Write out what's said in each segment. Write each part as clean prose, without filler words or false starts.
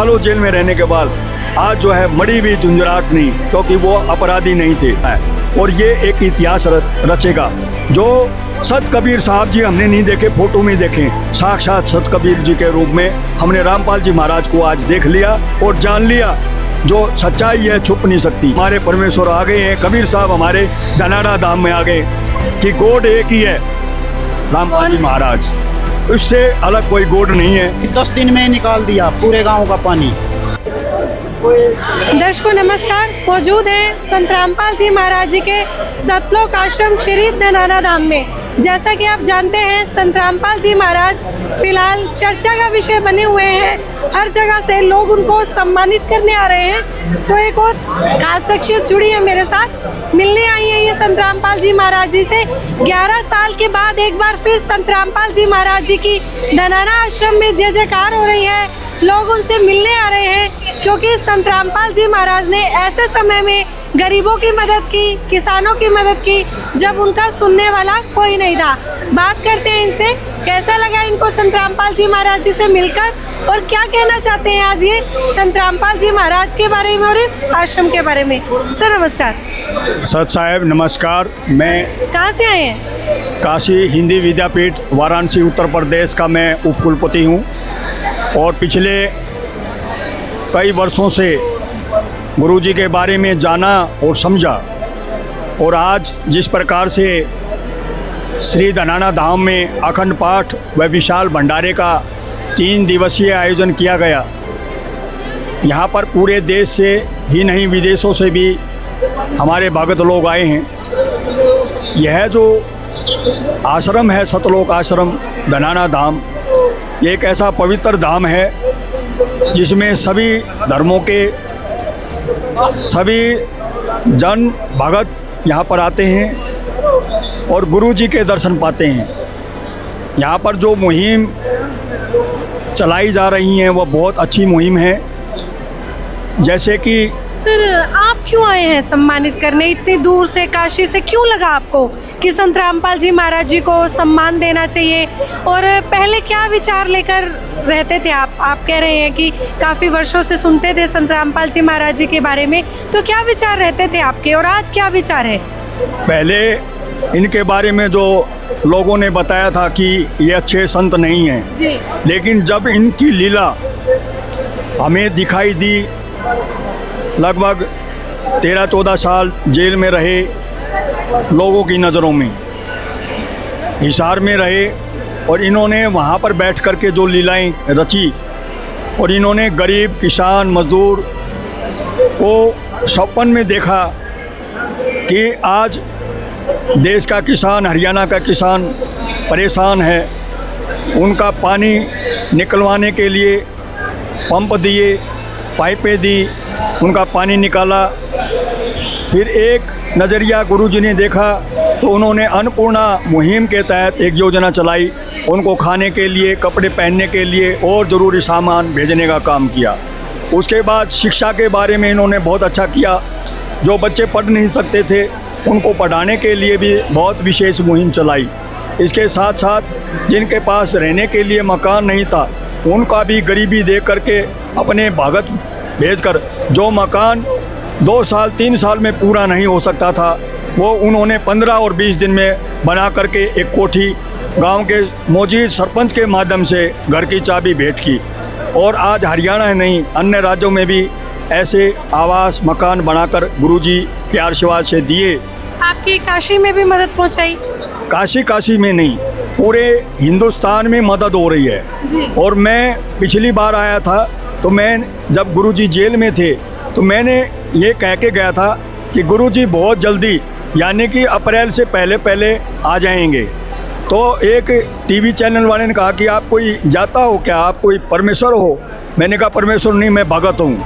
सालों जेल में रहने के बाद आज जो है मड़ी भी झुंझुराहट नहीं, क्योंकि वो अपराधी नहीं थे। और ये एक इतिहास रचेगा। जो संत कबीर साहब जी हमने नहीं देखे, फोटो में देखे, साक्षात संत कबीर जी के रूप में हमने रामपाल जी महाराज को आज देख लिया और जान लिया। जो सच्चाई है छुप नहीं सकती। हमारे परमेश्वर आ गए हैं, कबीर साहब हमारे धनाना धाम में आ गए कि गॉड एक ही है, रामपाल जी महाराज, उससे अलग कोई गॉड नहीं है। 10 दिन में निकाल दिया पूरे गांव का पानी। दर्शकों नमस्कार, मौजूद है संत रामपाल जी महाराज जी के सतलोक आश्रम श्री धनाना धाम में। जैसा कि आप जानते हैं, संत रामपाल जी महाराज फिलहाल चर्चा का विषय बने हुए हैं। हर जगह से लोग उनको सम्मानित करने आ रहे हैं। तो एक और खास शख्सियत जुड़ी है मेरे साथ, मिलने आई है ये संत रामपाल जी महाराज जी से। 11 साल के बाद एक बार फिर संत रामपाल जी महाराज जी की धनाना आश्रम में जय जयकार हो रही है। लोग उनसे मिलने आ रहे हैं क्योंकि संत रामपाल जी महाराज ने ऐसे समय में गरीबों की मदद की, किसानों की मदद की, जब उनका सुनने वाला कोई नहीं था। बात करते हैं इनसे, कैसा लगा इनको संत रामपाल जी महाराज जी से मिलकर और क्या कहना चाहते हैं आज ये संत रामपाल जी महाराज के बारे में और इस आश्रम के बारे में। सर नमस्कार। सत साहेब नमस्कार। मैं कहाँ से आए हैं? काशी हिंदी विद्यापीठ वाराणसी उत्तर प्रदेश का मैं उपकुलपति हूँ और पिछले कई वर्षों से गुरुजी के बारे में जाना और समझा। और आज जिस प्रकार से श्री धनाना धाम में अखंड पाठ व विशाल भंडारे का 3 दिवसीय आयोजन किया गया, यहाँ पर पूरे देश से ही नहीं विदेशों से भी हमारे भगत लोग आए हैं। यह जो आश्रम है सतलोक आश्रम धनाना धाम, ये एक ऐसा पवित्र धाम है जिसमें सभी धर्मों के सभी जन भगत यहाँ पर आते हैं और गुरु जी के दर्शन पाते हैं। यहाँ पर जो मुहिम चलाई जा रही हैं वह बहुत अच्छी मुहिम है। जैसे कि सर आप क्यों आए हैं सम्मानित करने इतनी दूर से, काशी से? क्यों लगा आपको कि संत रामपाल जी महाराज जी को सम्मान देना चाहिए? और पहले क्या विचार लेकर रहते थे आप कह रहे हैं कि काफ़ी वर्षों से सुनते थे संत रामपाल जी महाराज जी के बारे में, तो क्या विचार रहते थे आपके और आज क्या विचार है? पहले इनके बारे में जो लोगों ने बताया था कि ये अच्छे संत नहीं हैं जी, लेकिन जब इनकी लीला हमें दिखाई दी, लगभग 13-14 साल जेल में रहे, लोगों की नज़रों में हिसार में रहे और इन्होंने वहाँ पर बैठ कर के जो लीलाएं रची और इन्होंने गरीब किसान मजदूर को सपन में देखा कि आज देश का किसान, हरियाणा का किसान परेशान है। उनका पानी निकलवाने के लिए पंप दिए, पाइपें दी, उनका पानी निकाला। फिर एक नज़रिया गुरुजी ने देखा तो उन्होंने अन्नपूर्णा मुहिम के तहत एक योजना चलाई, उनको खाने के लिए, कपड़े पहनने के लिए और ज़रूरी सामान भेजने का काम किया। उसके बाद शिक्षा के बारे में इन्होंने बहुत अच्छा किया। जो बच्चे पढ़ नहीं सकते थे उनको पढ़ाने के लिए भी बहुत विशेष मुहिम चलाई। इसके साथ साथ जिनके पास रहने के लिए मकान नहीं था उनका भी गरीबी देख करके अपने भगत भेजकर जो मकान 2 साल 3 साल में पूरा नहीं हो सकता था वो उन्होंने 15 और 20 दिन में बना करके एक कोठी गांव के मौजूद सरपंच के माध्यम से घर की चाबी भेंट की। और आज हरियाणा नहीं, अन्य राज्यों में भी ऐसे आवास मकान बनाकर गुरुजी के आशीर्वाद से दिए। आपकी काशी में भी मदद पहुंचाई? काशी में नहीं, पूरे हिंदुस्तान में मदद हो रही है। और मैं पिछली बार आया था तो मैं जब गुरुजी जेल में थे तो मैंने ये कह के गया था कि गुरुजी बहुत जल्दी यानी कि अप्रैल से पहले आ जाएंगे। तो एक टीवी चैनल वाले ने कहा कि आप कोई जाता हो क्या, आप कोई परमेश्वर हो? मैंने कहा परमेश्वर नहीं, मैं भगत हूँ,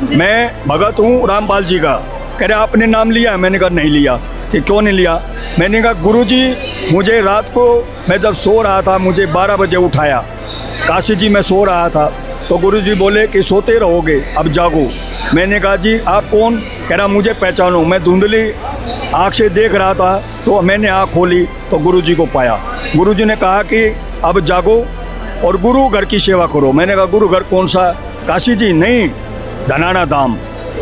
मैं भगत हूँ रामपाल जी का। कह रहे आपने नाम लिया? मैंने कहा नहीं लिया। कि क्यों नहीं लिया? मैंने कहा गुरुजी मुझे रात को मैं जब सो रहा था मुझे 12 बजे उठाया, काशी जी मैं सो रहा था, तो गुरुजी बोले कि सोते रहोगे अब जागो। मैंने कहा जी आप कौन? कह रहा मुझे पहचानो। मैं धुंधली आँख से देख रहा था तो मैंने आँख खोली तो गुरुजी को पाया। गुरुजी ने कहा कि अब जागो और गुरु घर की सेवा करो। मैंने कहा गुरु घर कौन सा? काशी जी नहीं, धनाना धाम।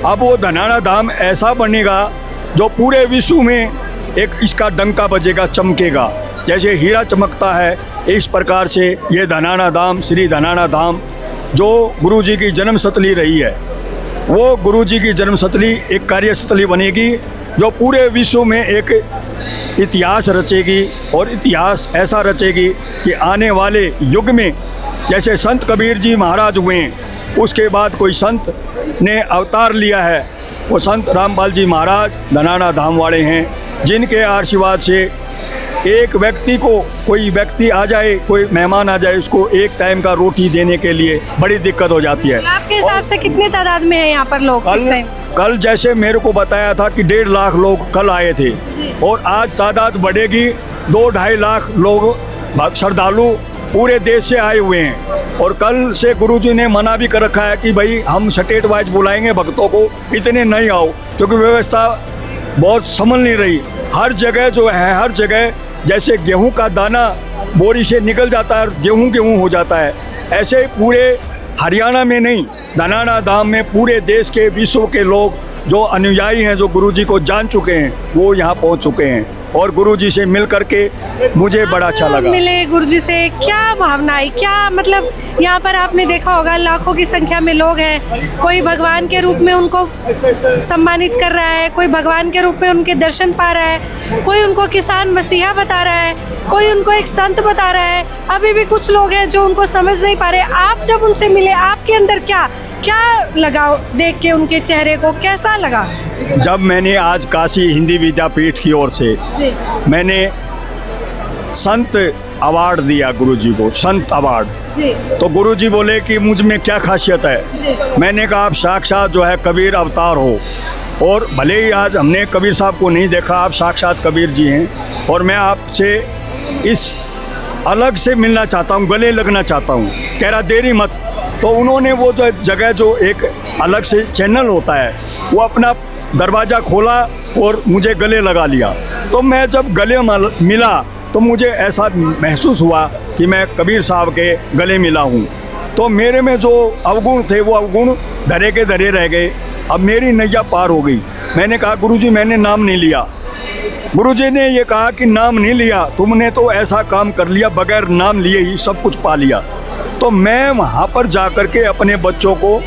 अब वो धनाना धाम ऐसा बनेगा जो पूरे विश्व में एक इसका डंका बजेगा, चमकेगा। जैसे हीरा चमकता है, इस प्रकार से ये धनाना धाम, श्री धनाना धाम जो गुरु जी की जन्मस्थली रही है, वो गुरु जी की जन्मस्थली एक कार्यस्थली बनेगी जो पूरे विश्व में एक इतिहास रचेगी। और इतिहास ऐसा रचेगी कि आने वाले युग में जैसे संत कबीर जी महाराज हुए, उसके बाद कोई संत ने अवतार लिया है, वो संत रामपाल जी महाराज धनाना धाम वाले हैं, जिनके आशीर्वाद से एक व्यक्ति को, कोई व्यक्ति आ जाए, कोई मेहमान आ जाए, उसको एक टाइम का रोटी देने के लिए बड़ी दिक्कत हो जाती है। आपके हिसाब से कितने तादाद में है यहाँ पर लोग इस टाइम? कल जैसे मेरे को बताया था कि 1.5 लाख लोग कल आए थे, और आज तादाद बढ़ेगी, 2-2.5 लाख लोग श्रद्धालु पूरे देश से आए हुए हैं। और कल से गुरुजी ने मना भी कर रखा है कि भाई हम स्टेट वाइज बुलाएंगे भक्तों को, इतने नहीं आओ, क्योंकि व्यवस्था बहुत संभल नहीं रही। हर जगह जो है, हर जगह जैसे गेहूं का दाना बोरी से निकल जाता है, गेहूं हो जाता है, ऐसे पूरे हरियाणा में नहीं, धनाना धाम में पूरे देश के, विश्व के लोग जो अनुयायी हैं, जो गुरुजी को जान चुके हैं, वो यहाँ पहुँच चुके हैं। और गुरुजी से मिल करके मुझे बड़ा अच्छा लगा। मिले गुरुजी से, क्या भावना आई, क्या मतलब यहाँ पर आपने देखा होगा लाखों की संख्या में लोग हैं, कोई भगवान के रूप में उनको सम्मानित कर रहा है, कोई भगवान के रूप में उनके दर्शन पा रहा है, कोई उनको किसान मसीहा बता रहा है, कोई उनको एक संत बता रहा है। अभी भी कुछ लोग हैं जो उनको समझ नहीं पा रहे। आप जब उनसे मिले, आपके अंदर क्या लगा देख के, उनके चेहरे को कैसा लगा? जब मैंने आज काशी हिंदी विद्यापीठ की ओर से मैंने संत अवार्ड दिया गुरुजी को, संत अवार्ड, तो गुरुजी बोले कि मुझ में क्या खासियत है। मैंने कहा आप साक्षात जो है कबीर अवतार हो, और भले ही आज हमने कबीर साहब को नहीं देखा, आप साक्षात कबीर जी हैं, और मैं आपसे इस अलग से मिलना चाहता हूँ, गले लगना चाहता हूँ। कह रहा देरी मत। तो उन्होंने वो जो जगह, जो एक अलग से चैनल होता है, वो अपना दरवाज़ा खोला और मुझे गले लगा लिया। तो मैं जब गले मिला तो मुझे ऐसा महसूस हुआ कि मैं कबीर साहब के गले मिला हूँ। तो मेरे में जो अवगुण थे, वो अवगुण धरे के धरे रह गए। अब मेरी नैया पार हो गई। मैंने कहा गुरुजी मैंने नाम नहीं लिया। गुरुजी ने ये कहा कि नाम नहीं लिया, तुमने तो ऐसा काम कर लिया, बगैर नाम लिए ही सब कुछ पा लिया। तो मैं वहाँ पर जा कर के अपने बच्चों को,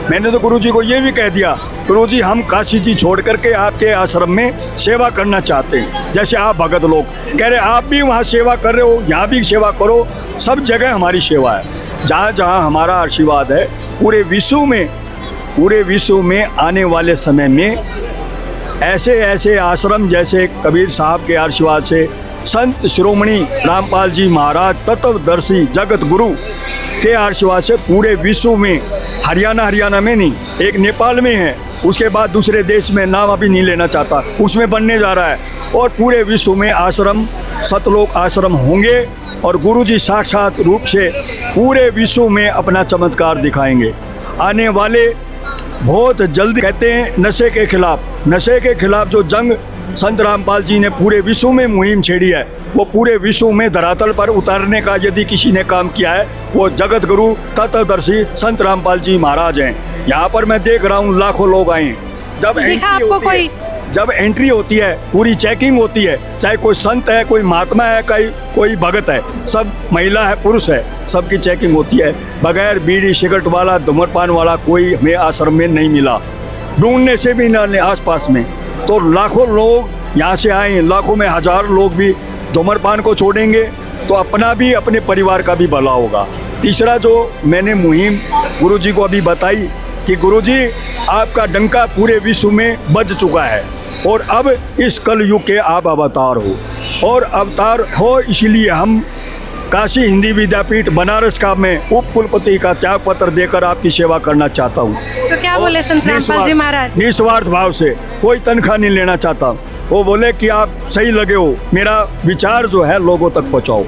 मैंने तो गुरुजी को ये भी कह दिया, गुरुजी हम काशी जी छोड़ करके आपके आश्रम में सेवा करना चाहते हैं। जैसे आप भगत लोग कह रहे आप भी वहाँ सेवा कर रहे हो, यहाँ भी सेवा करो, सब जगह हमारी सेवा है। जहाँ जहाँ हमारा आशीर्वाद है, पूरे विश्व में आने वाले समय में ऐसे ऐसे आश्रम, जैसे कबीर साहब के आशीर्वाद से संत शिरोमणि रामपाल जी महाराज तत्वदर्शी जगत गुरु के आशीर्वाद से पूरे विश्व में, हरियाणा में नहीं, एक नेपाल में है, उसके बाद दूसरे देश में, नाम अभी नहीं लेना चाहता, उसमें बनने जा रहा है, और पूरे विश्व में आश्रम, सतलोक आश्रम होंगे, और गुरुजी साक्षात रूप से पूरे विश्व में अपना चमत्कार दिखाएंगे। आने वाले बहुत जल्दी, कहते हैं नशे के खिलाफ जो जंग संत रामपाल जी ने पूरे विश्व में मुहिम छेड़ी है, वो पूरे विश्व में धरातल पर उतारने का यदि किसी ने काम किया है, वो जगत गुरु तत्वदर्शी संत रामपाल जी महाराज हैं। यहाँ पर मैं देख रहा हूँ लाखों लोग आए। जब एंट्री होती है, पूरी चेकिंग होती है, चाहे कोई संत है, कोई महात्मा है, कोई भगत है, सब महिला है, पुरुष है, सबकी चेकिंग होती है। बगैर बीड़ी सिगरेट वाला, धूम्रपान वाला कोई हमें आश्रम में नहीं मिला, ढूंढने से भी ना आसपास में। तो लाखों लोग यहाँ से आए, लाखों में हजारों लोग भी धूम्रपान को छोड़ेंगे तो अपना भी, अपने परिवार का भी भला होगा। तीसरा जो मैंने मुहिम गुरुजी को अभी बताई कि गुरुजी आपका डंका पूरे विश्व में बज चुका है, और अब इस कलयुग के आप अवतार हो, और अवतार हो इसीलिए हम काशी हिंदी विद्यापीठ बनारस का मैं उप कुलपति का त्याग पत्र देकर आपकी सेवा करना चाहता हूँ। तो क्या बोले संत रामपाल जी महाराज? निस्वार्थ भाव से, कोई तनख्वाह नहीं लेना चाहता। वो बोले कि आप सही लगे हो, मेरा विचार जो है लोगों तक पहुँचाओ।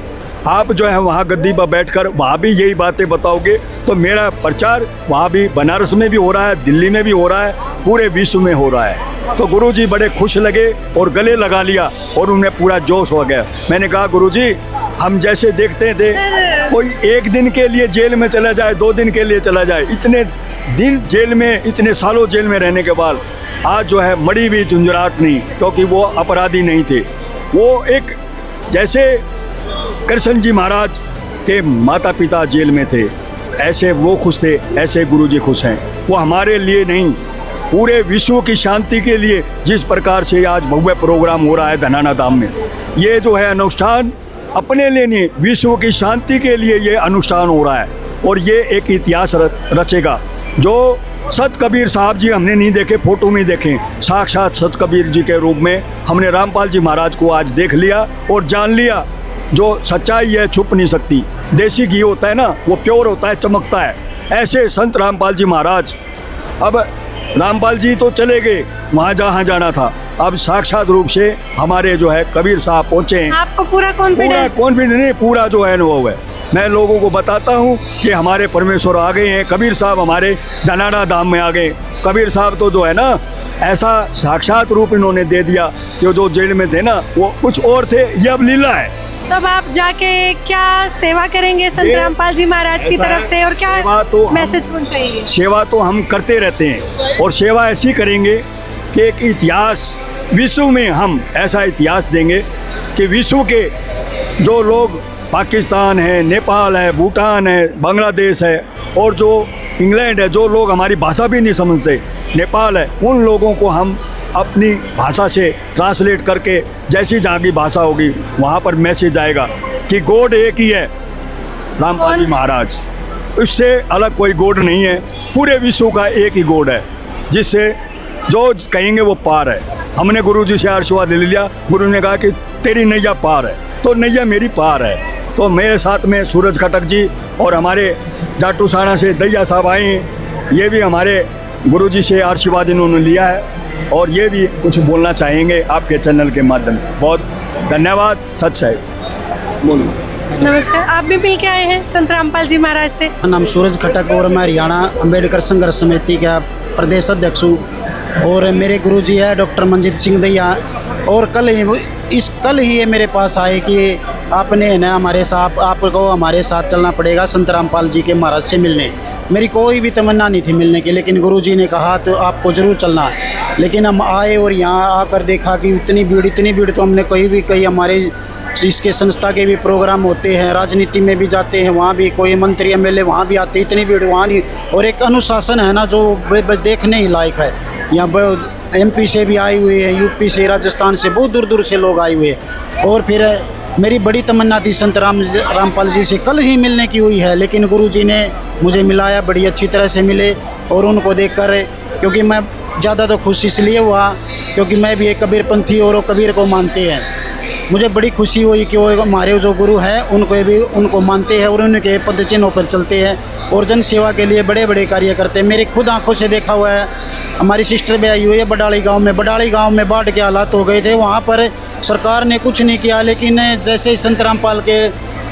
आप जो है वहाँ गद्दी पर बैठकर वहाँ भी यही बातें बताओगे, तो मेरा प्रचार वहाँ भी बनारस में भी हो रहा है, दिल्ली में भी हो रहा है, पूरे विश्व में हो रहा है। तो गुरुजी बड़े खुश लगे और गले लगा लिया, और उन्हें पूरा जोश हो गया। मैंने कहा गुरुजी हम जैसे देखते थे कोई एक दिन के लिए जेल में चला जाए, 2 दिन के लिए चला जाए, इतने दिन जेल में, इतने सालों जेल में रहने के बाद आज जो है मड़ी भी झुंझुराहट नहीं, क्योंकि वो अपराधी नहीं थे। वो एक जैसे कृष्ण जी महाराज के माता पिता जेल में थे, ऐसे वो खुश थे, ऐसे गुरुजी खुश हैं। वो हमारे लिए नहीं, पूरे विश्व की शांति के लिए जिस प्रकार से आज भव्य प्रोग्राम हो रहा है धनाना धाम में, ये जो है अनुष्ठान अपने लिए नहीं, विश्व की शांति के लिए ये अनुष्ठान हो रहा है। और ये एक इतिहास रचेगा। जो संत कबीर साहब जी हमने नहीं देखे, फोटो में देखे, साक्षात संत कबीर जी के रूप में हमने रामपाल जी महाराज को आज देख लिया और जान लिया। जो सच्चाई है छुप नहीं सकती। देसी घी होता है ना, वो प्योर होता है, चमकता है। ऐसे संत रामपाल जी महाराज, अब रामपाल जी तो चले गए वहाँ जहाँ जाना था, अब साक्षात रूप से हमारे जो है कबीर साहब पहुँचे हैं। आपको पूरा कॉन्फिडेंस? कॉन्फिडेंस नहीं, पूरा जो है अनुभव है। मैं लोगों को बताता हूँ कि हमारे परमेश्वर आ गए हैं, कबीर साहब हमारे धनाना धाम में आ गए। कबीर साहब तो जो है ना, ऐसा साक्षात रूप इन्होंने दे दिया कि जो जेल में थे ना वो कुछ और थे, ये अब लीला है। तब आप जाके क्या सेवा करेंगे संत रामपाल जी महाराज की तरफ से, और क्या तो मैसेज पहुंचाएंगे? सेवा तो हम करते रहते हैं, और सेवा ऐसी करेंगे कि एक इतिहास विश्व में हम ऐसा इतिहास देंगे कि विश्व के जो लोग, पाकिस्तान है, नेपाल है, भूटान है, बांग्लादेश है, और जो इंग्लैंड है, जो लोग हमारी भाषा भी नहीं समझते, नेपाल है, उन लोगों को हम अपनी भाषा से ट्रांसलेट करके, जैसी जहाँ की भाषा होगी वहाँ पर मैसेज आएगा कि गॉड एक ही है, रामपाल जी महाराज, उससे अलग कोई गॉड नहीं है। पूरे विश्व का एक ही गॉड है, जिससे जो कहेंगे वो पार है। हमने गुरु जी से आशीर्वाद ले लिया, गुरु ने कहा कि तेरी नैया पार है, तो नैया मेरी पार है। तो मेरे साथ में सूरज खटक जी और हमारे जाटू साना से दैया साहब आए हैं, ये भी हमारे गुरु जी से आशीर्वाद इन्होंने लिया है, और ये भी कुछ बोलना चाहेंगे आपके चैनल के माध्यम से। बहुत धन्यवाद। सच है, बोलो। नमस्कार, आप भी मिल के आए हैं संत रामपाल जी महाराज से? मेरा नाम सूरज खटक और मैं हरियाणा अम्बेडकर संघर्ष समिति का प्रदेश अध्यक्ष हूँ। और मेरे गुरुजी है डॉक्टर मंजीत सिंह दैया। और कल ही ये मेरे पास आए कि आपने है ना हमारे साथ, आपको हमारे साथ चलना पड़ेगा संत रामपाल जी के महाराज से मिलने। मेरी कोई भी तमन्ना नहीं थी मिलने की, लेकिन गुरुजी ने कहा तो आपको ज़रूर चलना। लेकिन हम आए और यहाँ आकर देखा कि इतनी भीड़ तो हमने कहीं हमारे इसके संस्था के भी प्रोग्राम होते हैं, राजनीति में भी जाते हैं, वहाँ भी कोई मंत्री एमएलए वहाँ भी आते, इतनी भीड़ वहाँ नहीं। और एक अनुशासन है ना जो देखने ही लायक है। यहाँ एमपी से भी आए हुए हैं, यूपी से, राजस्थान से, बहुत दूर दूर से लोग आए हुए हैं। और फिर मेरी बड़ी तमन्ना थी संत रामपाल जी से कल ही मिलने की हुई है, लेकिन गुरुजी ने मुझे मिलाया, बड़ी अच्छी तरह से मिले। और उनको देखकर, क्योंकि मैं ज़्यादा तो खुश इसलिए हुआ क्योंकि मैं भी एक कबीरपंथी और वो कबीर को मानते हैं। मुझे बड़ी खुशी हुई कि वो हमारे जो गुरु हैं उनको मानते हैं और उनके पद चिन्हों पर चलते हैं और जन सेवा के लिए बड़े बड़े कार्य करते हैं। मेरी खुद आंखों से देखा हुआ है। हमारी सिस्टर भी आई हुई है बडाली गांव में बाढ़ के हालात हो गए थे, वहाँ पर सरकार ने कुछ नहीं किया, लेकिन जैसे ही संत रामपाल के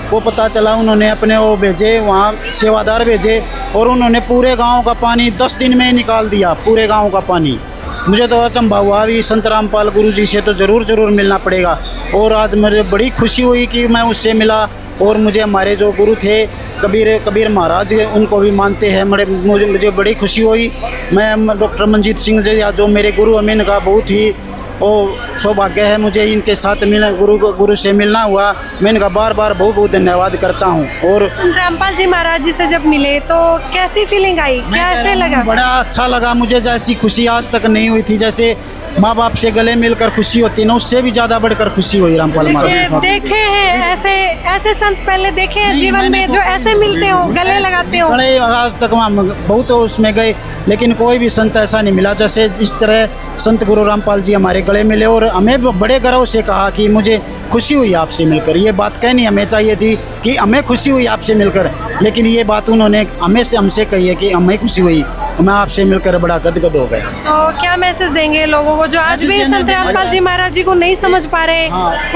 को पता चला, उन्होंने अपने वो भेजे, वहाँ सेवादार भेजे और उन्होंने पूरे गांव का पानी 10 दिन में निकाल दिया, पूरे गांव का पानी। मुझे तो अचंभा हुआ भी, संत रामपाल गुरुजी से तो ज़रूर मिलना पड़ेगा। और आज मुझे बड़ी खुशी हुई कि मैं उससे मिला और मुझे हमारे जो गुरु थे कबीर महाराज उनको भी मानते हैं। मुझे बड़ी खुशी हुई। मैं डॉक्टर मंजीत सिंह जी जो मेरे गुरु हैं, इनका बहुत ही सौभाग्य है मुझे इनके साथ मिलना, गुरु से मिलना हुआ। मैं इनका बार बहुत धन्यवाद करता हूँ। और संत रामपाल जी महाराज जी से जब मिले तो कैसी फीलिंग आई, कैसे लगा? बड़ा अच्छा लगा मुझे। जैसी खुशी आज तक नहीं हुई थी, जैसे माँ बाप से गले मिलकर खुशी होती है ना, उससे भी ज़्यादा बढ़कर खुशी हुई रामपाल महाराज। देखे हैं ऐसे संत पहले देखे हैं जीवन में जो ऐसे मिलते हो, गले लगाते हो? बड़े आज तक हम बहुत उसमें गए, लेकिन कोई भी संत ऐसा नहीं मिला जैसे इस तरह संत गुरु रामपाल जी हमारे गले मिले। और हमें बड़े गर्व से कहा कि मुझे खुशी हुई आपसे मिलकर। ये बात कहनी हमें चाहिए थी कि हमें खुशी हुई आपसे मिलकर, लेकिन ये बात उन्होंने हमसे कही है कि हमें खुशी हुई, मैं आपसे मिलकर बड़ा गदगद हो गया। तो क्या मैसेज देंगे लोगों को जो आज भी संत रामपाल जी महाराज जी को नहीं समझ पा रहे,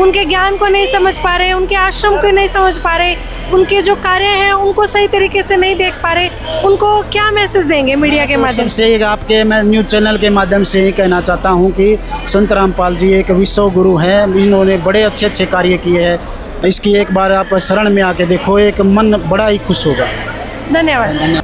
उनके ज्ञान को नहीं समझ पा रहे, उनके आश्रम को नहीं समझ पा रहे, उनके जो कार्य हैं उनको सही तरीके से नहीं देख पा रहे, उनको क्या मैसेज देंगे मीडिया के माध्यम से? आपके मैं न्यूज़ चैनल के माध्यम से ही कहना चाहता हूँ कि संत रामपाल जी एक विश्व गुरु हैं। इन्होंने बड़े अच्छे कार्य किए हैं। इसकी एक बार आप शरण में आके देखो, एक मन बड़ा ही खुश होगा। धन्यवाद।